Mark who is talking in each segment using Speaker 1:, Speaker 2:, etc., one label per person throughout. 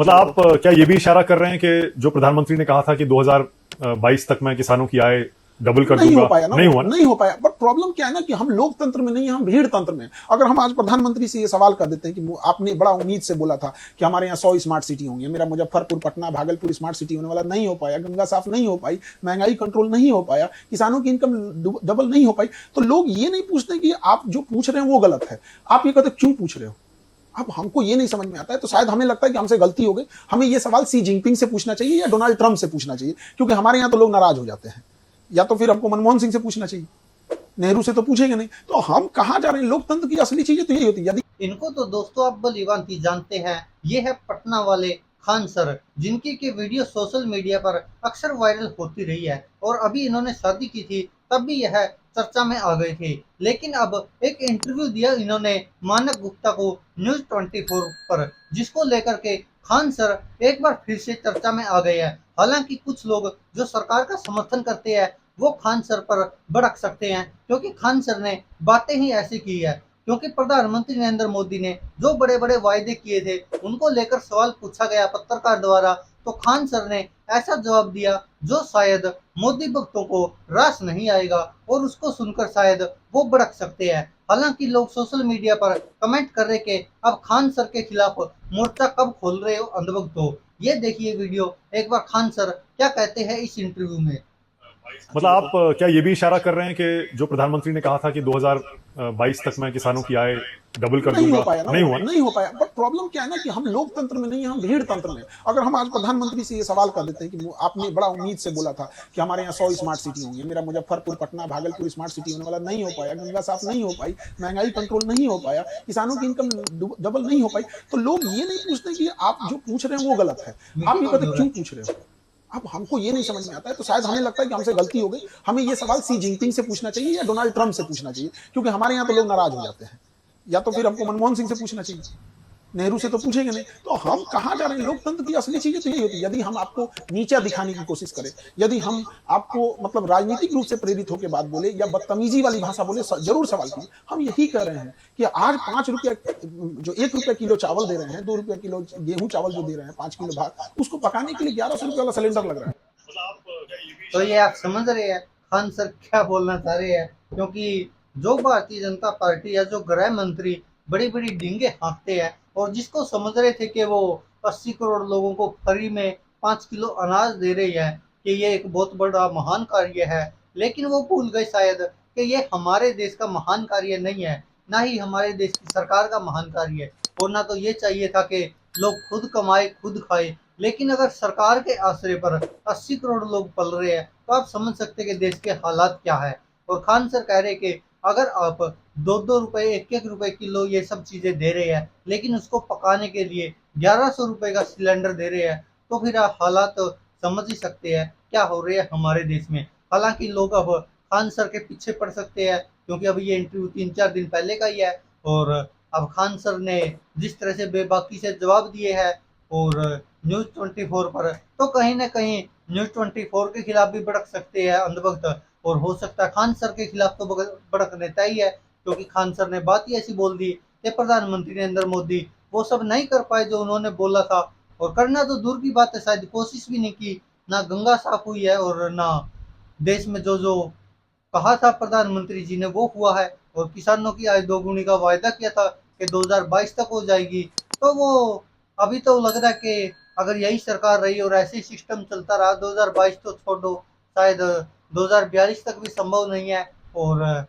Speaker 1: मतलब आप क्या ये भी इशारा कर रहे हैं कि जो प्रधानमंत्री ने कहा था कि 2022 तक मैं किसानों की आय डबल कर
Speaker 2: नहीं हो
Speaker 1: दूंगा,
Speaker 2: पाया ना,
Speaker 1: नहीं हुआ ना?
Speaker 2: नहीं हो पाया। बट प्रॉब्लम क्या है ना कि हम लोकतंत्र में नहीं है, हम भीड़ तंत्र में हैं। अगर हम आज प्रधानमंत्री से ये सवाल कर देते हैं कि आपने बड़ा उम्मीद से बोला था कि हमारे यहाँ 100 स्मार्ट सिटी होंगी, मेरा मुजफ्फरपुर, पटना, भागलपुर स्मार्ट सिटी होने वाला, नहीं हो पाया, गंगा साफ नहीं हो पाई, महंगाई कंट्रोल नहीं हो पाया, किसानों की इनकम डबल नहीं हो पाई, तो लोग ये नहीं पूछते कि आप जो पूछ रहे हैं वो गलत है। आप ये कहते क्यों पूछ रहे हो? अब हमको ये नहीं समझ में आता है, तो शायद हमें लगता है कि हमसे गलती हो गई। हमें ये सवाल सी जिनपिंग से पूछना चाहिए या डोनाल्ड ट्रंप से पूछना चाहिए, क्योंकि हमारे यहाँ तो लोग नाराज हो जाते हैं। या तो फिर हमको मनमोहन सिंह से पूछना चाहिए, नेहरू से तो पूछेंगे नहीं। तो हम कहाँ जा रहे हैं? लोकतंत्र की असली चीजें तो यही होती है। यदि
Speaker 3: इनको तो दोस्तों आप भलीभांति जानते हैं, ये है पटना वाले खान सर, जिनकी की वीडियो सोशल मीडिया पर अक्सर वायरल होती रही है। और अभी इन्होंने शादी की थी तब भी यह चर्चा में आ गए थे, लेकिन अब एक इंटरव्यू दिया इन्होंने मानक गुप्ता को न्यूज 24 पर, जिसको लेकर के खान सर एक बार फिर से चर्चा में आ गए हैं। हालांकि कुछ लोग जो सरकार का समर्थन करते हैं वो खान सर पर भड़क सकते हैं, क्योंकि खान सर ने बातें ही ऐसी की है। क्योंकि प्रधानमंत्री नरेंद्र मोदी ने जो बड़े बड़े वायदे किए थे उनको लेकर सवाल पूछा गया पत्रकार द्वारा, तो खान सर ने ऐसा जवाब दिया जो शायद मोदी भक्तों को रास नहीं आएगा और उसको सुनकर शायद वो भड़क सकते हैं। हालांकि लोग सोशल मीडिया पर कमेंट कर रहे कि अब खान सर के खिलाफ मोर्चा कब खोल रहे हो अंधभक्तों। ये देखिए वीडियो, एक बार खान सर क्या कहते हैं इस इंटरव्यू में।
Speaker 1: मतलब आप क्या ये भी इशारा कर रहे हैं कि जो प्रधानमंत्री ने कहा था कि 2022 तक मैं किसानों की आय डबल कर
Speaker 2: नहीं हो
Speaker 1: दूंगा,
Speaker 2: पाया ना,
Speaker 1: नहीं हुआ ना?
Speaker 2: नहीं हो पाया। बट प्रॉब्लम क्या है ना कि हम लोकतंत्र में नहीं है, हम भीड़ तंत्र में हैं। अगर हम आज प्रधानमंत्री से ये सवाल कर देते हैं कि आपने बड़ा उम्मीद से बोला था कि हमारे यहाँ 100 स्मार्ट सिटी होंगी, मेरा मुजफ्फरपुर, पटना, भागलपुर स्मार्ट सिटी होने वाला, नहीं हो पाया, गंगा साफ नहीं हो पाई, महंगाई कंट्रोल नहीं हो पाया, किसानों की इनकम डबल नहीं हो पाई, तो लोग ये नहीं पूछते कि आप जो पूछ रहे हैं वो गलत है। आप ये कहते क्यों पूछ रहे हो? अब हमको ये नहीं समझ में आता है, तो शायद हमें लगता है कि हमसे गलती हो गई। हमें ये सवाल सी जिनपिंग से पूछना चाहिए या डोनाल्ड ट्रंप से पूछना चाहिए, क्योंकि हमारे यहाँ तो लोग नाराज हो जाते हैं। या तो फिर हमको मनमोहन सिंह से पूछना चाहिए, नेहरू से तो पूछेंगे नहीं। तो हम कहाँ जा रहे हैं? लोकतंत्र की असली चीजें तो यही होती है। यदि हम आपको नीचा दिखाने की कोशिश करें, यदि हम आपको मतलब राजनीतिक रूप से प्रेरित होकर बात बोले या बदतमीजी वाली भाषा बोले, जरूर सवाल कीजिए। हम यही कह रहे हैं कि आज 5 रुपया, जो 1 रुपया किलो चावल दे रहे हैं, 2 रुपया किलो गेहूं चावल जो दे रहे हैं, 5 किलो भात, उसको पकाने के लिए 1100 रुपया वाला सिलेंडर लग रहा है।
Speaker 3: तो ये आप समझ रहे हैं खान सर क्या बोलना चाह रहे हैं, क्योंकि जो भारतीय जनता पार्टी या जो गृह मंत्री बड़ी बड़ी डींगे हाँकते हैं और जिसको समझ रहे थे कि वो 80 करोड़ लोगों को फ्री में 5 किलो अनाज दे रही है कि ये एक बहुत बड़ा महान कार्य है, लेकिन वो भूल गए शायद कि ये हमारे देश का महान कार्य नहीं है, ना ही हमारे देश की सरकार का महान कार्य है। और ना तो ये चाहिए था कि लोग खुद कमाए खुद खाए, लेकिन अगर सरकार के आश्रय पर 80 करोड़ लोग पल रहे हैं तो आप समझ सकते हैं कि देश के हालात क्या है। और खान सर कह रहे हैं कि अगर आप 2-2 रुपए 1-1 रुपए किलो ये सब चीजें दे रहे हैं, लेकिन उसको पकाने के लिए 1100 रुपए का सिलेंडर दे रहे हैं, तो फिर आप हालात तो समझ ही सकते हैं क्या हो रहे हैं हमारे देश में। हालांकि लोग अब खान सर के पीछे पड़ सकते हैं, क्योंकि अब ये इंटरव्यू 3-4 दिन पहले का ही है। और अब खान सर ने जिस तरह से बेबाकी से जवाब दिए हैं और न्यूज 24 पर, तो कहीं ना कहीं न्यूज 24 के खिलाफ भी भड़क सकते हैं अंधभक्त। और हो सकता है खान सर के खिलाफ तो भड़कने तय ही है, क्योंकि खान सर ने बात ही ऐसी बोल दी कि प्रधानमंत्री नरेंद्र मोदी वो सब नहीं कर पाए जो उन्होंने बोला था। और करना तो दूर की बात है, शायद कोशिश भी नहीं की। ना गंगा साफ हुई है और ना देश में जो जो कहा था प्रधानमंत्री जी ने वो हुआ है। और किसानों की आय दोगुनी का वायदा किया था कि 2022 तक हो जाएगी, तो वो अभी तो लग रहा है कि अगर यही सरकार रही और ऐसे ही सिस्टम चलता रहा, 2022 तो छोड़ो, शायद 2042 तक भी संभव नहीं है। और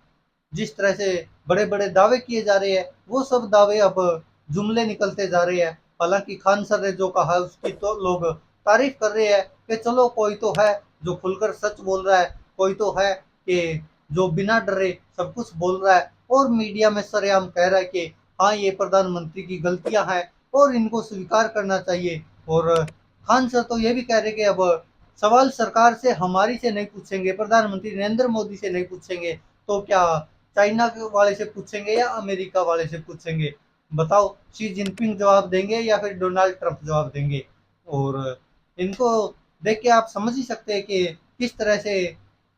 Speaker 3: जिस तरह से बड़े बड़े दावे किए जा रहे हैं वो सब दावे अब जुमले निकलते जा रहे हैं। हालांकि खान सर ने जो कहा उसकी तो लोग तारीफ कर रहे हैं कि चलो कोई तो है जो खुलकर सच बोल रहा है, कोई तो है कि जो बिना डरे सब कुछ बोल रहा है और मीडिया में सरेआम कह रहा है कि हाँ ये प्रधानमंत्री की गलतियां हैं और इनको स्वीकार करना चाहिए। और खान सर तो ये भी कह रहे कि अब सवाल सरकार से हमारी से नहीं पूछेंगे, प्रधानमंत्री नरेंद्र मोदी से नहीं पूछेंगे, तो क्या चाइना के वाले से पूछेंगे या अमेरिका वाले से पूछेंगे? बताओ, शी जिनपिंग जवाब देंगे या फिर डोनाल्ड ट्रंप जवाब देंगे? और इनको देख के आप समझ ही सकते हैं कि किस तरह से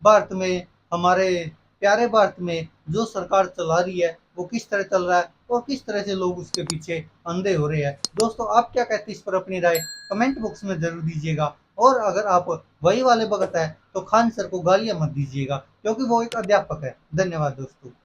Speaker 3: भारत में, हमारे प्यारे भारत में जो सरकार चला रही है वो किस तरह चल रहा है। और किस तरह से लोग उसके पीछे अंधे हो रहे हैं। दोस्तों आप क्या कहते हैं इस पर अपनी राय कमेंट बॉक्स में जरूर दीजिएगा। और अगर आप वही वाले भगत है तो खान सर को गालियां मत दीजिएगा क्योंकि वो एक अध्यापक है। धन्यवाद दोस्तों।